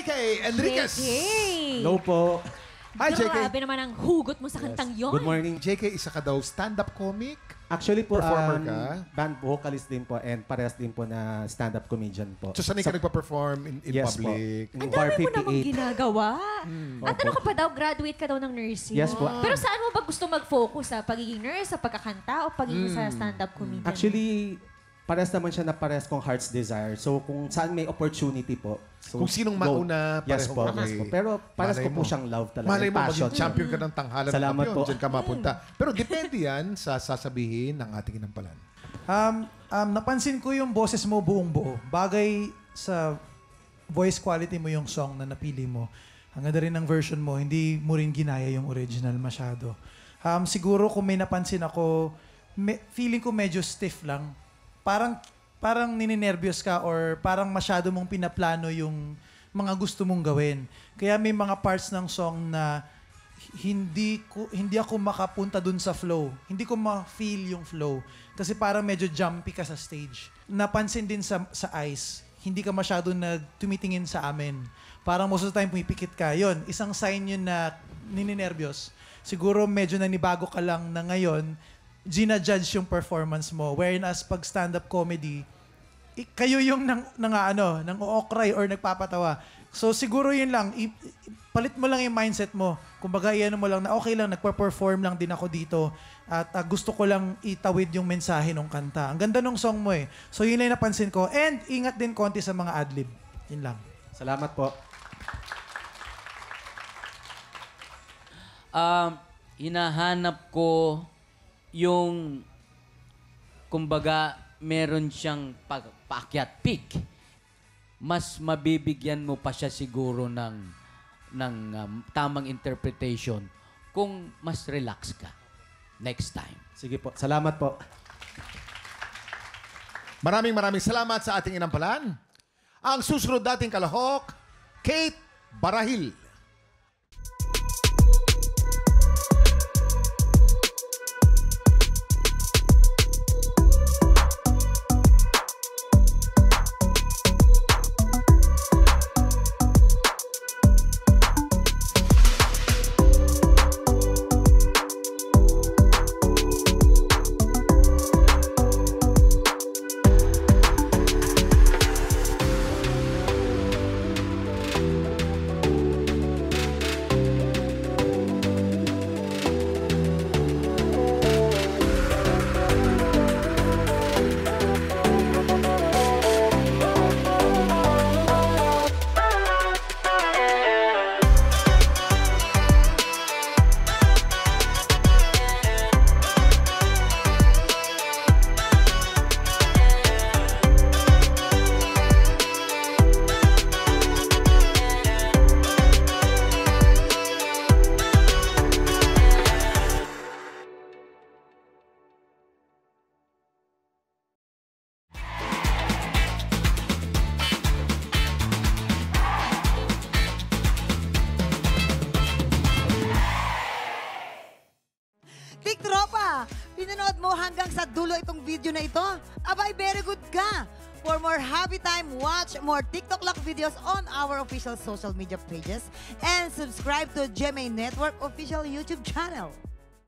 JK Enriquez. Hello po. Hi, JK. Grabe naman ang hugot mo sa kantang yon. Good morning. JK, isa ka daw stand-up comic? Actually po, Performer ka? band vocalist din po and parehas din po na stand-up comedian po. So, saan ka nagpa-perform in Yes public? po. Ang dami mo namang ginagawa. At ano Opo. ka pa daw, graduate ka daw ng nursing. Yes po. Pero saan mo ba gusto mag-focus? Sa pagiging nurse, sa pagkakanta, o pagiging sa stand-up comedian? Actually, parehas naman siya na parehas kong heart's desire. So kung saan may opportunity po. So, Kung sinong go. mauna, Yes pareho po, okay. yes po. Pero parehas Malay ko po mo. siyang love talaga. Malay mo, passion. maging champion ka ng tanghalan. Salamat po. Diyan ka mapunta. Pero depende yan sa sasabihin ng ating inampalan. Napansin ko yung boses mo buong buo. Bagay sa voice quality mo yung song na napili mo. Ang ganda rin ng version mo, hindi mo rin ginaya yung original masyado. Siguro kung may napansin ako, feeling ko medyo stiff lang. Parang nininervyos ka or parang masyado mong pinaplano yung mga gusto mong gawin. Kaya may mga parts ng song na hindi ako makapunta dun sa flow. Hindi ko ma-feel yung flow. Kasi parang medyo jumpy ka sa stage. Napansin din sa eyes, hindi ka masyado tumitingin sa amin. Parang most of the time pumipikit ka. Yun, isang sign yun na nininervyos. Siguro medyo nanibago ka lang na ngayon, gina-judge yung performance mo. Whereas pag stand-up comedy, kayo yung nang o-cry or nagpapatawa. So siguro yun lang, palit mo lang yung mindset mo. Kumbaga, iyan mo lang na okay lang, nagpa-perform lang din ako dito at gusto ko lang itawid yung mensahe ng kanta. Ang ganda ng song mo eh. So yun lang yung napansin ko. And ingat din konti sa mga adlib. Yun lang. Salamat po. Hinahanap ko yung, kumbaga, meron siyang paakyat peak. Mas mabibigyan mo pa siya siguro ng tamang interpretation kung mas relax ka next time. Sige po. Salamat po. Maraming salamat sa ating inampalan. Ang susunod dating kalahok, Kate Barahil. Tiktropa, pinanood mo hanggang sa dulo itong video na ito? Abay, very good ka! For more happy time, watch more TikTok Lock videos on our official social media pages and subscribe to GMA Network official YouTube channel.